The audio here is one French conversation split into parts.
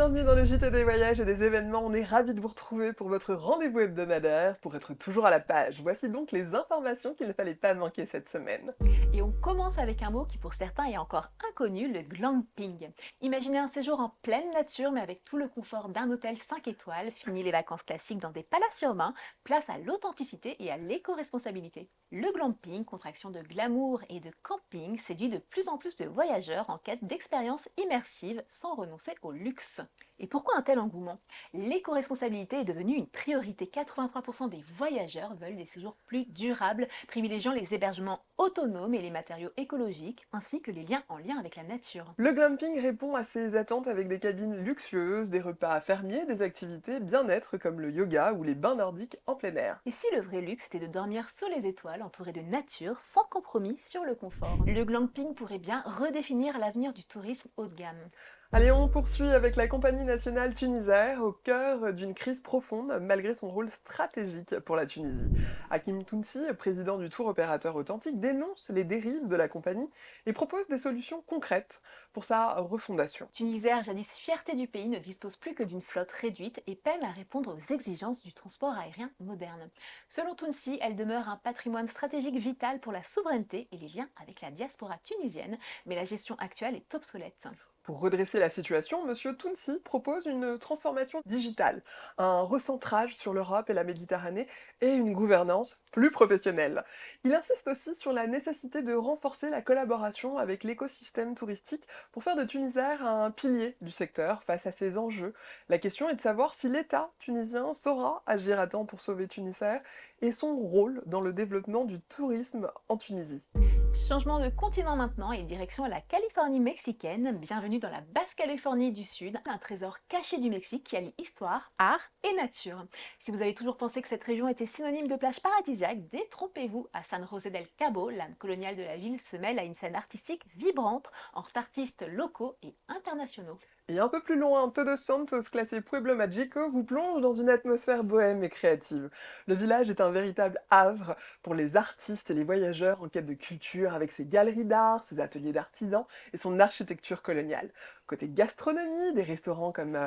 bienvenue dans le JT des voyages et des événements. On est ravis de vous retrouver pour votre rendez-vous hebdomadaire pour être toujours à la page. Voici donc les informations qu'il ne fallait pas manquer cette semaine. Et on commence avec un mot qui pour certains est encore inconnu, le glamping. Imaginez un séjour en pleine nature mais avec tout le confort d'un hôtel 5 étoiles, fini les vacances classiques dans des palaces urbains, place à l'authenticité et à l'éco-responsabilité. Le glamping, contraction de glamour et de camping, séduit de plus en plus de voyageurs en quête d'expériences immersives sans renoncer au luxe. Et pourquoi un tel engouement? L'éco-responsabilité est devenue une priorité. 83% des voyageurs veulent des séjours plus durables, privilégiant les hébergements autonomes et les matériaux écologiques, ainsi que les liens en lien avec la nature. Le glamping répond à ces attentes avec des cabines luxueuses, des repas fermiers, des activités bien-être comme le yoga ou les bains nordiques en plein air. Et si le vrai luxe était de dormir sous les étoiles, entouré de nature, sans compromis sur le confort? Le glamping pourrait bien redéfinir l'avenir du tourisme haut de gamme. Allez, on poursuit avec la compagnie nationale Tunisair, au cœur d'une crise profonde malgré son rôle stratégique pour la Tunisie. Hakim Tounsi, président du tour opérateur authentique, dénonce les dérives de la compagnie et propose des solutions concrètes pour sa refondation. Tunisair, jadis fierté du pays, ne dispose plus que d'une flotte réduite et peine à répondre aux exigences du transport aérien moderne. Selon Tounsi, elle demeure un patrimoine stratégique vital pour la souveraineté et les liens avec la diaspora tunisienne, mais la gestion actuelle est obsolète. Pour redresser la situation, M. Tounsi propose une transformation digitale, un recentrage sur l'Europe et la Méditerranée et une gouvernance plus professionnelle. Il insiste aussi sur la nécessité de renforcer la collaboration avec l'écosystème touristique pour faire de Tunisair un pilier du secteur face à ces enjeux. La question est de savoir si l'État tunisien saura agir à temps pour sauver Tunisair et son rôle dans le développement du tourisme en Tunisie. Changement de continent maintenant et direction la Californie mexicaine. Bienvenue dans la Basse-Californie du Sud, un trésor caché du Mexique qui allie histoire, art et nature. Si vous avez toujours pensé que cette région était synonyme de plage paradisiaque, détrompez-vous. À San José del Cabo, l'âme coloniale de la ville se mêle à une scène artistique vibrante entre artistes locaux et internationaux. Et un peu plus loin, Todos Santos, classé Pueblo Mágico, vous plonge dans une atmosphère bohème et créative. Le village est un véritable havre pour les artistes et les voyageurs en quête de culture, avec ses galeries d'art, ses ateliers d'artisans et son architecture coloniale. Côté gastronomie, des restaurants comme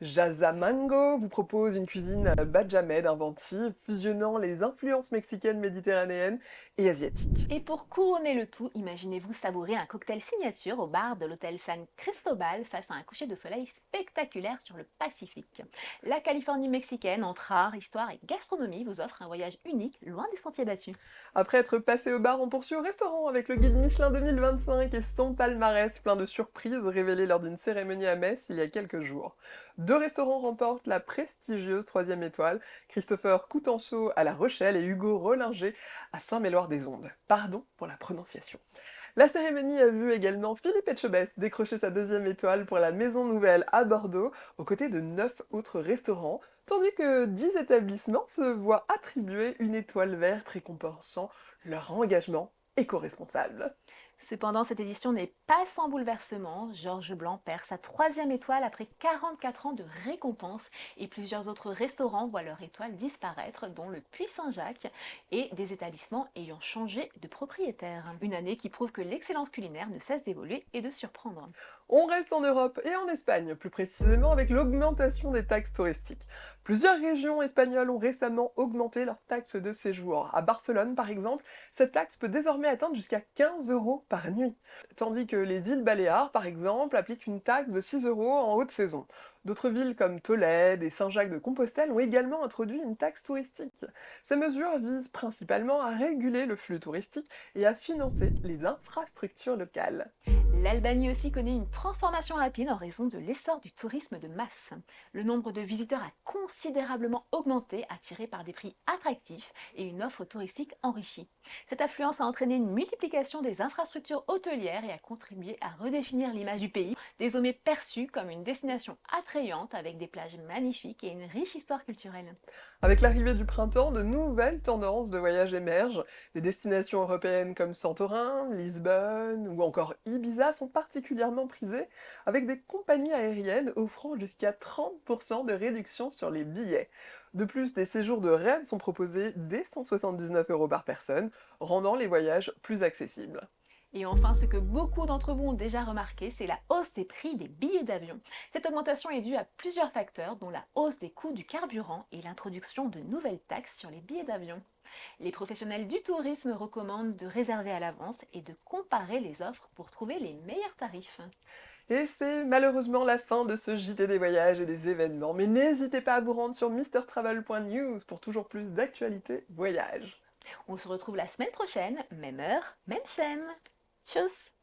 Jaza Mango vous proposent une cuisine badjamède inventive, fusionnant les influences mexicaines, méditerranéennes et asiatiques. Et pour couronner le tout, imaginez-vous savourer un cocktail signature au bar de l'hôtel San Cristobal face à un coucher de soleil spectaculaire sur le Pacifique. La Californie mexicaine, entre art, histoire et gastronomie, vous offre un voyage unique, loin des sentiers battus. Après être passé au bar, on poursuit au restaurant avec le guide Michelin 2025 et son palmarès plein de surprises révélées lors d'une cérémonie à Metz il y a quelques jours. Deux restaurants remportent la prestigieuse troisième étoile, Christopher Coutenceau à La Rochelle et Hugo Rollinger à Saint-Méloire-des-Ondes. Pardon pour la prononciation. La cérémonie a vu également Philippe Etchebest décrocher sa deuxième étoile pour la Maison Nouvelle à Bordeaux, aux côtés de 9 autres restaurants, tandis que 10 établissements se voient attribuer une étoile verte récompensant leur engagement éco-responsable. Cependant, cette édition n'est pas sans bouleversement. Georges Blanc perd sa troisième étoile après 44 ans de récompense et plusieurs autres restaurants voient leur étoile disparaître, dont le Puy Saint-Jacques et des établissements ayant changé de propriétaire. Une année qui prouve que l'excellence culinaire ne cesse d'évoluer et de surprendre. On reste en Europe et en Espagne, plus précisément avec l'augmentation des taxes touristiques. Plusieurs régions espagnoles ont récemment augmenté leurs taxes de séjour. À Barcelone, par exemple, cette taxe peut désormais atteindre jusqu'à 15 euros par nuit, tandis que les îles Baléares, par exemple, appliquent une taxe de 6 euros en haute saison. D'autres villes comme Tolède et Saint-Jacques-de-Compostelle ont également introduit une taxe touristique. Ces mesures visent principalement à réguler le flux touristique et à financer les infrastructures locales. L'Albanie aussi connaît une transformation rapide en raison de l'essor du tourisme de masse. Le nombre de visiteurs a considérablement augmenté, attiré par des prix attractifs et une offre touristique enrichie. Cette affluence a entraîné une multiplication des infrastructures hôtelières et a contribué à redéfinir l'image du pays, désormais perçue comme une destination attrayante avec des plages magnifiques et une riche histoire culturelle. Avec l'arrivée du printemps, de nouvelles tendances de voyage émergent. Des destinations européennes comme Santorin, Lisbonne ou encore Ibiza sont particulièrement prisées, avec des compagnies aériennes offrant jusqu'à 30% de réduction sur les billets. De plus, des séjours de rêve sont proposés dès 179 € par personne, rendant les voyages plus accessibles. Et enfin, ce que beaucoup d'entre vous ont déjà remarqué, c'est la hausse des prix des billets d'avion. Cette augmentation est due à plusieurs facteurs, dont la hausse des coûts du carburant et l'introduction de nouvelles taxes sur les billets d'avion. Les professionnels du tourisme recommandent de réserver à l'avance et de comparer les offres pour trouver les meilleurs tarifs. Et c'est malheureusement la fin de ce JT des voyages et des événements, mais n'hésitez pas à vous rendre sur mistertravel.news pour toujours plus d'actualités voyages. On se retrouve la semaine prochaine, même heure, même chaîne. Tchuss!